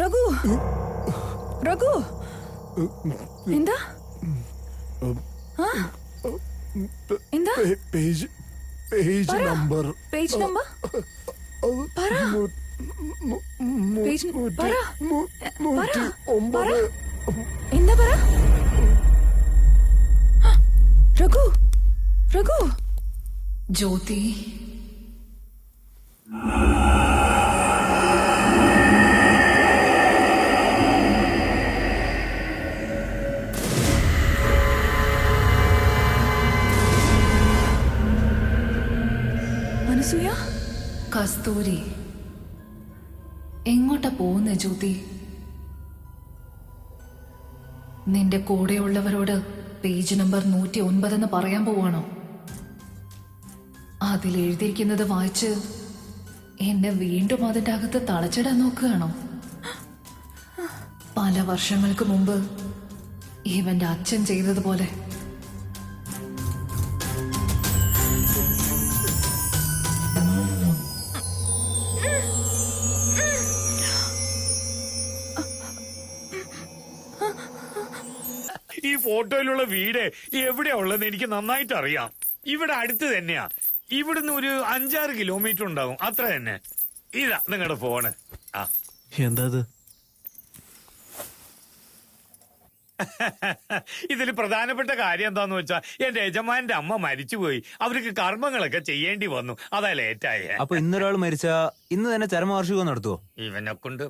രഘു രഘു എന്താ എന്താ page number page number എന്താ പറ രഘു രഘു ജ്യോതി അനസൂയ കസ്തൂരി എങ്ങോട്ടാ പോകുന്നേ ജ്യോതി? നിന്റെ കൂടെയുള്ളവരോട് പേജ് നമ്പർ 109 പറയാൻ പോവാണോ? അതിലെഴുതിയിരിക്കുന്നത് വായിച്ച് എന്നെ വീണ്ടും അതിൻ്റെ അകത്ത് തളച്ചിടാൻ നോക്കുകയാണോ? പല വർഷങ്ങൾക്ക് മുമ്പ് ഇവന്റെ അച്ഛൻ ചെയ്തതുപോലെ. ഈ ഫോട്ടോയിലുള്ള വീട് എവിടെയാ ഉള്ളതെന്ന് എനിക്ക് നന്നായിട്ട് അറിയാം. ഇവിടെ അടുത്ത് തന്നെയാ. ഇവിടുന്ന് ഒരു 5-6 കിലോമീറ്റർ ഉണ്ടാകും, അത്ര തന്നെ. ഇതാ നിങ്ങളുടെ ഫോണ്. എന്താ ഇതിൽ പ്രധാനപ്പെട്ട കാര്യം എന്താന്ന് വെച്ചാ എന്റെ യജമാന്റെ അമ്മ മരിച്ചുപോയി. അവർക്ക് കർമ്മങ്ങളൊക്കെ ചെയ്യേണ്ടി വന്നു. അതാ ലേറ്റായേ. അപ്പൊ ഇന്നൊരാൾ മരിച്ചാ ഇന്ന് തന്നെ ചരമവാർഷികം നടത്തുവോ? ഇവനെ കൊണ്ട്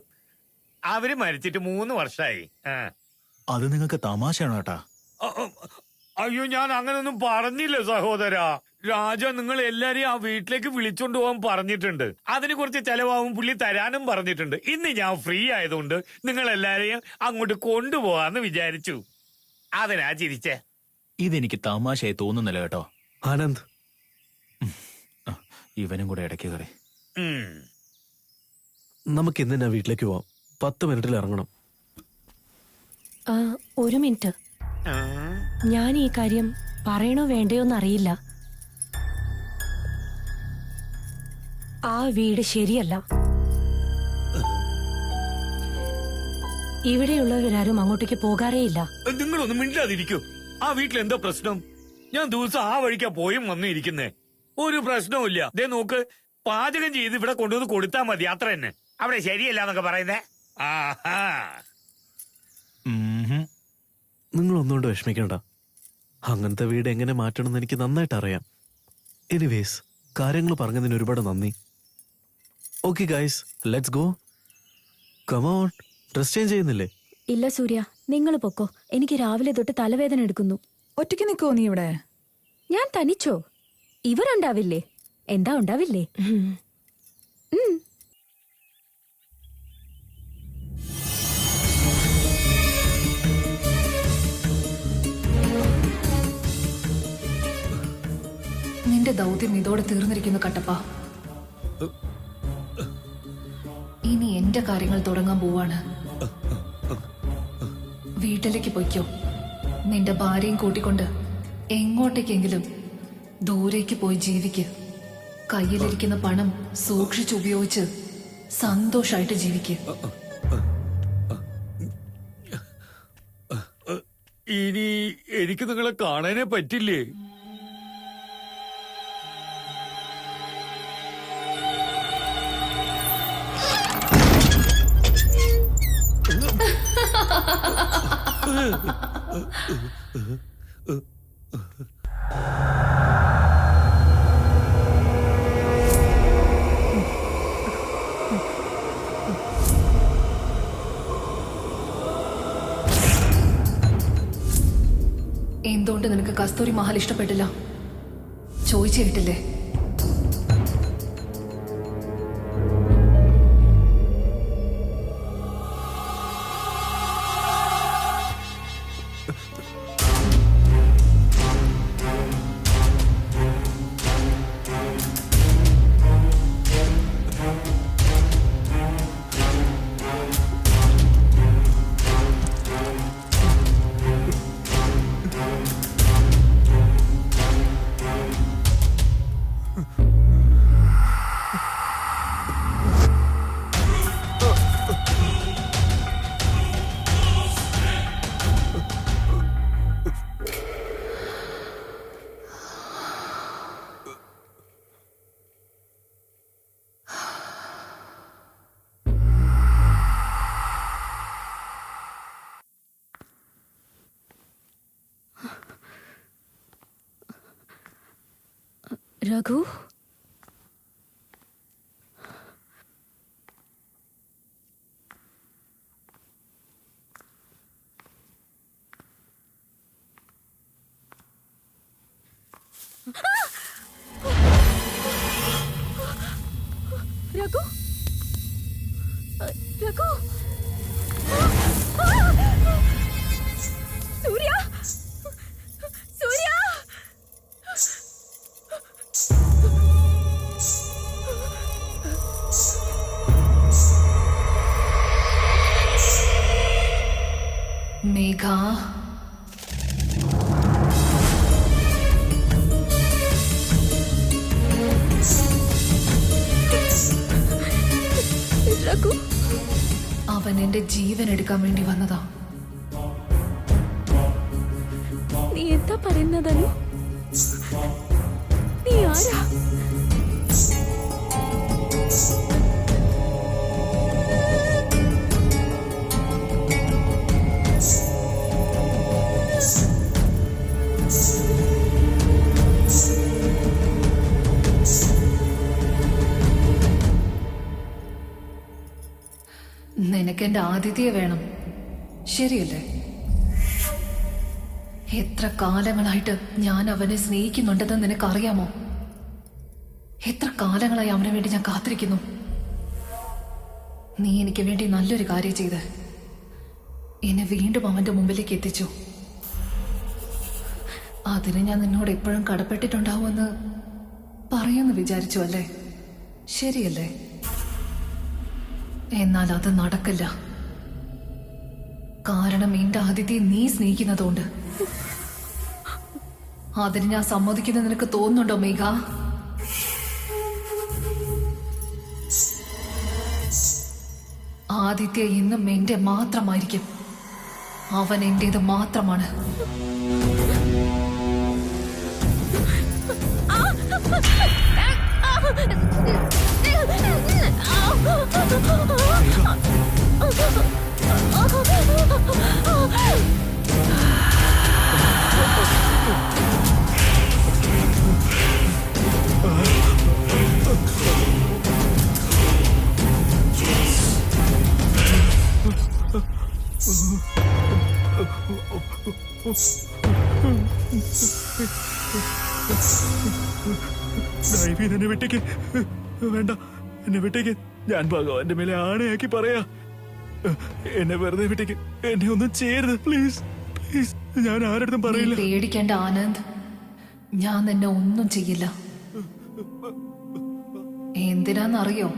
അവര് മരിച്ചിട്ട് 3 വർഷമായി. അത് നിങ്ങൾക്ക് തമാശയാണോ ഏട്ടാ? അയ്യോ, ഞാൻ അങ്ങനൊന്നും പറഞ്ഞില്ല സഹോദരാ. രാജ നിങ്ങൾ എല്ലാരെയും ആ വീട്ടിലേക്ക് വിളിച്ചോണ്ട് പോകാൻ പറഞ്ഞിട്ടുണ്ട്. അതിന് കുറച്ച് ചെലവാകും പുള്ളി തരാനും പറഞ്ഞിട്ടുണ്ട്. ഇന്ന് ഞാൻ ഫ്രീ ആയതുകൊണ്ട് നിങ്ങൾ എല്ലാരെയും അങ്ങോട്ട് കൊണ്ടുപോകാന്ന് വിചാരിച്ചു. അതിനാ ചിരിച്ചേ. ഇതെനിക്ക് തമാശയായി തോന്നുന്നില്ല കേട്ടോ. ആനന്ദ്, ഇവനും കൂടെ ഇടയ്ക്ക് കയറി. നമുക്ക് ഇന്ന് തന്നെ വീട്ടിലേക്ക് പോവാം. 10 മിനിറ്റിൽ ഇറങ്ങണം. 1 മിനിറ്റ്. ഞാൻ ഈ കാര്യം പറയണോ വേണ്ടയോന്നറിയില്ല. ആ വീട് ശരിയല്ല. ഇവിടെയുള്ളവരാരും അങ്ങോട്ടേക്ക് പോകാറേയില്ല. നിങ്ങളൊന്നും മിണ്ടാതിരിക്കൂ. ആ വീട്ടിൽ എന്താ പ്രശ്നം? ഞാൻ ദിവസം ആ വഴിക്കാ പോയും വന്നു ഇരിക്കുന്നേ. ഒരു പ്രശ്നവും ഇല്ല. ദേ നോക്ക്, പാചകം ചെയ്ത് ഇവിടെ കൊണ്ടുവന്ന് കൊടുത്താ മതി, അത്ര തന്നെ. അവിടെ ശരിയല്ല എന്നൊക്കെ പറയുന്നേ. ആഹാ, നിങ്ങളൊന്നുകൊണ്ട് വിഷമിക്കണ്ട. അങ്ങനത്തെ വീട് എങ്ങനെ മാറ്റണമെന്ന് എനിക്ക് നന്നായിട്ട് അറിയാം. എനിവേസ്, കാര്യങ്ങൾ പറഞ്ഞതിന് ഒരുപാട് നന്ദി. Okay guys, let's go. Come on. Dress change ചെയ്യുന്നില്ലേ? ഇല്ല സൂര്യ, നിങ്ങൾ പൊക്കോ. എനിക്ക് രാവിലെ തൊട്ട് തലവേദന എടുക്കുന്നു. ഒറ്റയ്ക്ക് നിൽക്കുവോ നീ ഇവിടെ? ഞാൻ തനിച്ചോ? ഇവരുണ്ടാവില്ലേ? എന്താ ഉണ്ടാവില്ലേ? നിന്റെ ദൗത്യം ഇതോടെ തീർന്നിരിക്കുന്നു കട്ടപ്പ. ഇനി എന്റെ കാര്യങ്ങൾ തുടങ്ങാൻ പോവാണ്. വീട്ടിലേക്ക് പൊയ്ക്കോ. നിന്റെ ഭാര്യയും കൂട്ടിക്കൊണ്ട് എങ്ങോട്ടേക്കെങ്കിലും ദൂരേക്ക് പോയി ജീവിക്ക്. കയ്യിലിരിക്കുന്ന പണം സൂക്ഷിച്ചുപയോഗിച്ച് സന്തോഷായിട്ട് ജീവിക്ക്. ഇനി എനിക്ക് നിങ്ങളെ കാണാനേ പറ്റില്ലേ? എന്തുകൊണ്ട് നിനക്ക് കസ്തൂരി മഹൽ ഇഷ്ടപ്പെട്ടില്ല? ചോദിച്ചു കേട്ടില്ലേ? രഘു രഘു രഘു സൂര്യ സൂര്യ മേഘ രഘു അവൻ എന്റെ ജീവൻ എടുക്കാൻ വേണ്ടി വന്നതാ. നീ എന്താ പറയുന്നതനു? നീ ആരാ? നിനക്ക് എന്റെ ആതിഥ്യെ വേണം, ശരിയല്ലേ? എത്ര കാലങ്ങളായിട്ട് ഞാൻ അവനെ സ്നേഹിക്കുന്നുണ്ടെന്ന് നിനക്കറിയാമോ? എത്ര കാലങ്ങളായി അവന് വേണ്ടി ഞാൻ കാത്തിരിക്കുന്നു. നീ എനിക്ക് വേണ്ടി നല്ലൊരു കാര്യം ചെയ്ത് എന്നെ വീണ്ടും അവന്റെ മുമ്പിലേക്ക് എത്തിച്ചു. അതിന് ഞാൻ നിന്നോട് എപ്പോഴും കടപ്പെട്ടിട്ടുണ്ടാവുമെന്ന് പറയുമെന്ന് വിചാരിച്ചു അല്ലേ? ശരിയല്ലേ? എന്നാൽ അത് നടക്കില്ല. കാരണം എന്റെ ആദിത്യെ നീ സ്നേഹിക്കുന്നതുകൊണ്ട്. അതിന് ഞാൻ സമ്മതിക്കുന്നത് നിനക്ക് തോന്നുന്നുണ്ടോ മേഘ? ആദിത്യ ഇന്നും എന്റെ മാത്രമായിരിക്കും. അവൻ എന്റേത് മാത്രമാണ്. എന്നെ വിട്ടേക്ക്, വേണ്ട, എന്നെ വിട്ടേക്ക്. ഞാൻ ഭഗവാന്റെ മേലെ ആണയാക്കി പറയാ, എന്നെ വെറുതെ വിട്ടേക്ക്. എന്നെ ഒന്നും ചെയ്യരുത്, പ്ലീസ് പ്ലീസ്. ഞാൻ ആരടുത്തും നീ പറയില്ല. പേടിക്കേണ്ട ആനന്ദ്, ഞാൻ നിന്നെ ഒന്നും ചെയ്യില്ല. എന്തിനാന്നറിയോ?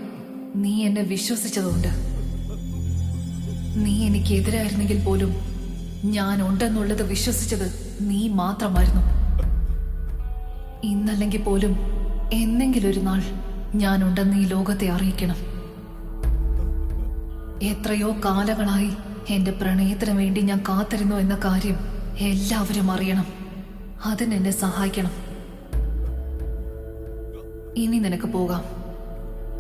നീ എന്നെ വിശ്വസിച്ചതുകൊണ്ട്. നീ എനിക്കെതിരായിരുന്നെങ്കിൽ പോലും ഞാൻ ഉണ്ടെന്നുള്ളത് വിശ്വസിച്ചത് നീ മാത്രമായിരുന്നു. ഇന്നല്ലെങ്കിൽ പോലും എന്നെങ്കിലും ഒരു നാൾ ഞാനുണ്ടെന്ന് ഈ ലോകത്തെ അറിയിക്കണം. എത്രയോ കാലങ്ങളായി എന്റെ പ്രണയത്തിന് വേണ്ടി ഞാൻ കാത്തിരുന്നു എന്ന കാര്യം എല്ലാവരും അറിയണം. അതിനെന്നെ സഹായിക്കണം. ഇനി നിനക്ക് പോകാം.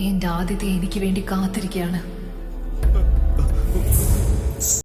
എന്റെ ആദിത്യ എനിക്ക് വേണ്ടി കാത്തിരിക്കുകയാണ്.